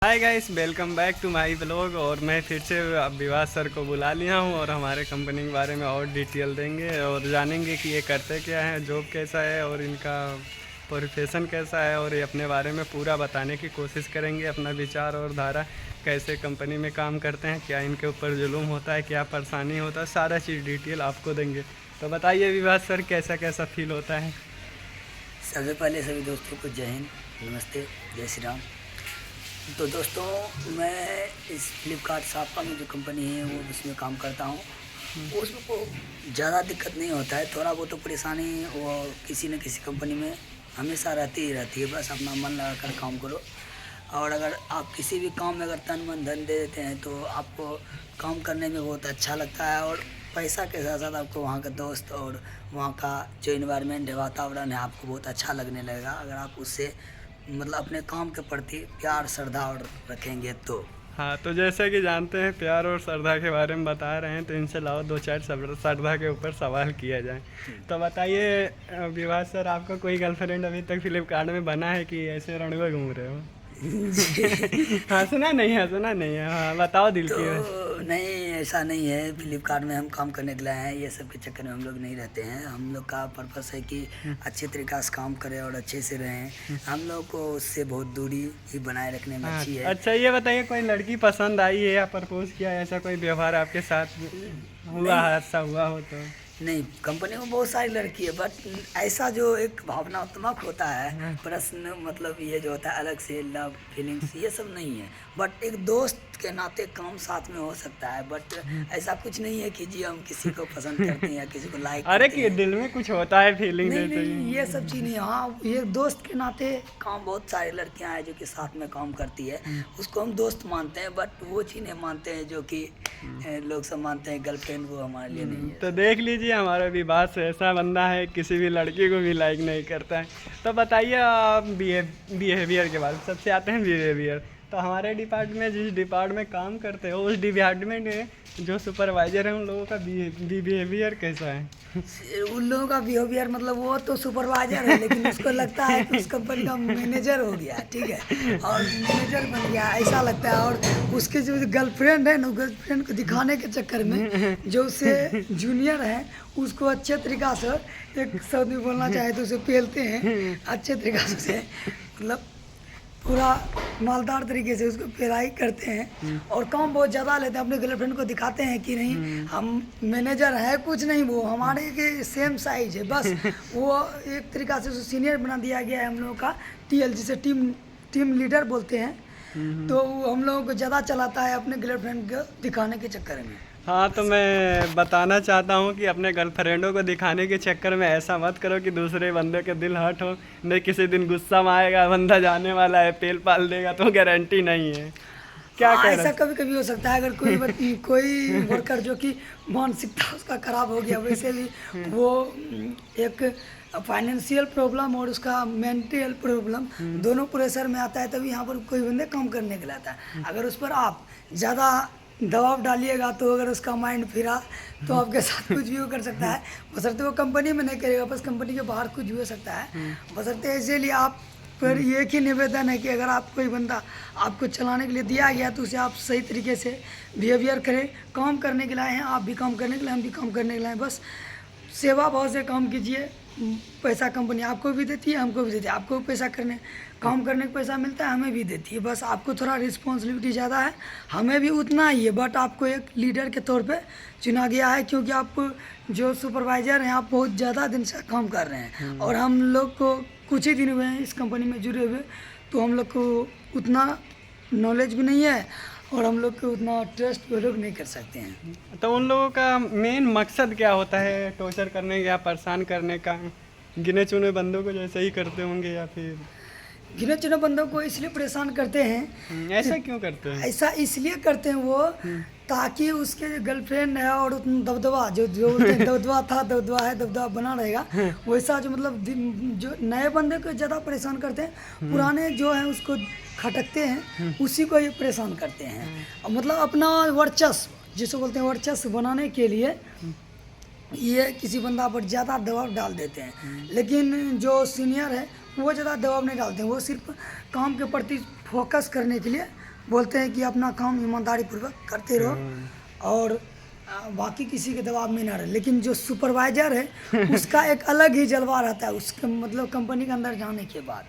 Hi guys, welcome back to my blog. और मैं फिर से अब विवास सर को बुला लिया हूँ और हमारे कंपनी के बारे में और डिटेल देंगे और जानेंगे कि ये करते क्या हैं, जॉब कैसा है और इनका प्रोफेशन कैसा है, और ये अपने बारे में पूरा बताने की कोशिश करेंगे। अपना विचार और धारा, कैसे कंपनी में काम करते हैं, क्या इनके ऊपर जुल्म होता है, क्या परेशानी होता है, सारा चीज़ डिटेल आपको देंगे। तो बताइए विवास सर, कैसा कैसा फील होता है। सबसे पहले सभी दोस्तों को जय हिंद, नमस्ते, जय श्री राम। तो दोस्तों, मैं इस फ्लिपकार्ट सापा में जो कंपनी है वो उसमें काम करता हूँ। उसमें को ज़्यादा दिक्कत नहीं होता है, थोड़ा बहुत तो परेशानी वो किसी न किसी कंपनी में हमेशा रहती ही रहती है। बस अपना मन लगा कर काम करो, और अगर आप किसी भी काम में अगर तन मन धन दे देते हैं तो आपको काम करने में बहुत अच्छा लगता है। और पैसा के साथ साथ आपको वहाँ का दोस्त और वहाँ का जो इन्वायरमेंट है, वातावरण है, आपको बहुत अच्छा लगने लगेगा अगर आप उससे मतलब अपने काम के प्रति प्यार श्रद्धा और रखेंगे तो। हाँ, तो जैसे कि जानते हैं प्यार और श्रद्धा के बारे में बता रहे हैं, तो इनसे लाओ दो चार श्रद्धा के ऊपर सवाल किया जाए। तो बताइए विवास सर, आपका कोई गर्लफ्रेंड अभी तक फ्लिपकार्ट में बना है कि ऐसे रणवे घूम रहे हो? हंसना नहीं है, हाँ बताओ दिल तो की। नहीं, ऐसा नहीं है। फ्लिपकार्ट में हम काम करने के लिए हैं, ये सब के चक्कर में हम लोग नहीं रहते हैं। हम लोग का पर्पस है कि अच्छे तरीक़ा से काम करें और अच्छे से रहें। हम लोग को उससे बहुत दूरी ही बनाए रखने में अच्छी है। अच्छा, ये बताइए कोई लड़की पसंद आई है या प्रपोज किया है, ऐसा कोई व्यवहार आपके साथ हुआ, हादसा हुआ हो तो? नहीं, कंपनी में बहुत सारी लड़की है, बट ऐसा जो एक भावनात्मक होता है प्रश्न, मतलब ये जो होता है अलग से लव फीलिंग्स, ये सब नहीं है। बट एक दोस्त के नाते काम साथ में हो सकता है, बट ऐसा कुछ नहीं है कि जी हम किसी को पसंद करते हैं या किसी को लाइक अरे करते कि हैं। दिल में कुछ होता है, फीलिंग नहीं देते नहीं, ही। ये सब चीज़ नहीं है। हाँ, ये दोस्त के नाते काम, बहुत सारी लड़कियां हैं जो कि साथ में काम करती है, उसको हम दोस्त मानते हैं। बट वो चीज़ नहीं मानते हैं जो कि लोग सब मानते हैं गर्लफ्रेंड, वो हमारे लिए नहीं है। तो देख लीजिए, हमारा विवास ऐसा बंदा है, किसी भी लड़की को भी लाइक नहीं करता है। तो बताइए आप बिहेवियर के बारे में, सबसे आते हैं बिहेवियर। तो हमारे डिपार्टमेंट में, जिस डिपार्टमेंट में काम करते हो, उस डिपार्टमेंट में जो सुपरवाइजर है, उन लोगों का बिहेवियर कैसा है? उन लोगों का बिहेवियर, मतलब वो तो सुपरवाइजर है लेकिन उसको लगता है कि उस कंपनी का मैनेजर हो गया, ठीक है, और मैनेजर बन गया, ऐसा लगता है। और उसके जो गर्लफ्रेंड है ना, गर्लफ्रेंड को दिखाने के चक्कर में जो उससे जूनियर है उसको अच्छे तरीक़ा से, एक शब्द में बोलना चाहे तो उसे पेलते हैं अच्छे तरीक़ा से, मतलब पूरा मालदार तरीके से उसको पेराई करते हैं और काम बहुत ज़्यादा लेते हैं। अपने गर्लफ्रेंड को दिखाते हैं कि नहीं हम मैनेजर है, कुछ नहीं, वो हमारे के सेम साइज है बस। वो एक तरीक़ा से सीनियर बना दिया गया है हम लोगों का, टीएल, जिसे टीम लीडर बोलते हैं। तो वो हम लोगों को ज़्यादा चलाता है अपने गर्लफ्रेंड को दिखाने के चक्कर में। हाँ, तो मैं बताना चाहता हूँ कि अपने गर्लफ्रेंडों को दिखाने के चक्कर में ऐसा मत करो कि दूसरे बंदे के दिल हर्ट हो। नहीं, किसी दिन गुस्सा में आएगा, बंदा जाने वाला है, पेल पाल देगा, तो गारंटी नहीं है। क्या हाँ, कह ऐसा रहे? कभी कभी हो सकता है। अगर कोई वर्कर जो कि मानसिकता उसका खराब हो गया, वैसे भी वो एक फाइनेंशियल प्रॉब्लम और उसका मेंटल प्रॉब्लम दोनों प्रेशर में आता है, तभी यहाँ पर कोई बंदे काम करने के लिए आता है। अगर उस पर आप ज़्यादा दबाव डालिएगा तो अगर उसका माइंड फिरा तो आपके साथ कुछ भी हो कर सकता है। बशर्ते वो कंपनी में नहीं करेगा, बस कंपनी के बाहर कुछ भी हो सकता है। बशर्ते इसीलिए आप पर ये एक ही निवेदन है कि अगर आप कोई बंदा आपको चलाने के लिए दिया गया तो उसे आप सही तरीके से बिहेवियर करें। काम करने के लिए आए हैं, आप भी काम करने के लिए, हम भी काम करने के लिए आए हैं। बस सेवा भाव से काम कीजिए। पैसा कंपनी आपको भी देती है, हमको भी देती है। आपको पैसा काम करने का पैसा मिलता है, हमें भी देती है। बस आपको थोड़ा रिस्पॉन्सिबिलिटी ज़्यादा है, हमें भी उतना ही है। बट आपको एक लीडर के तौर पे चुना गया है, क्योंकि आप जो सुपरवाइज़र हैं, आप बहुत ज़्यादा दिन से काम कर रहे हैं और हम लोग को कुछ ही दिन हुए हैं इस कंपनी में जुड़े हुए, तो हम लोग को उतना नॉलेज भी नहीं है और हम लोग को उतना ट्रस्ट वो लोग नहीं कर सकते हैं। तो उन लोगों का मेन मकसद क्या होता है? टॉर्चर करने या परेशान करने का? गिने चुने बंदों को जैसे ही करते होंगे, या फिर गिने चुने बंदों को इसलिए परेशान करते हैं। ऐसा क्यों करते हैं? ऐसा इसलिए करते हैं वो, ताकि उसके जो गर्लफ्रेंड है और दबदबा जो बोलते हैं, दबदबा था, दबदबा है, दबदबा बना रहेगा। वैसा जो मतलब जो नए बंदे को ज़्यादा परेशान करते हैं, पुराने जो हैं उसको खटकते हैं, उसी को ये परेशान करते हैं। और मतलब अपना वर्चस्व, जिसे बोलते हैं वर्चस्व बनाने के लिए ये किसी बंदा पर ज़्यादा दबाव डाल देते हैं। लेकिन जो सीनियर है वो ज़्यादा दबाव नहीं डालते हैं, वो सिर्फ काम के प्रति फोकस करने के लिए बोलते हैं कि अपना काम ईमानदारी पूर्वक करते रहो और बाकी किसी के दबाव में ना रहे। लेकिन जो सुपरवाइजर है उसका एक अलग ही जलवा रहता है उसके मतलब कंपनी के अंदर जाने के बाद।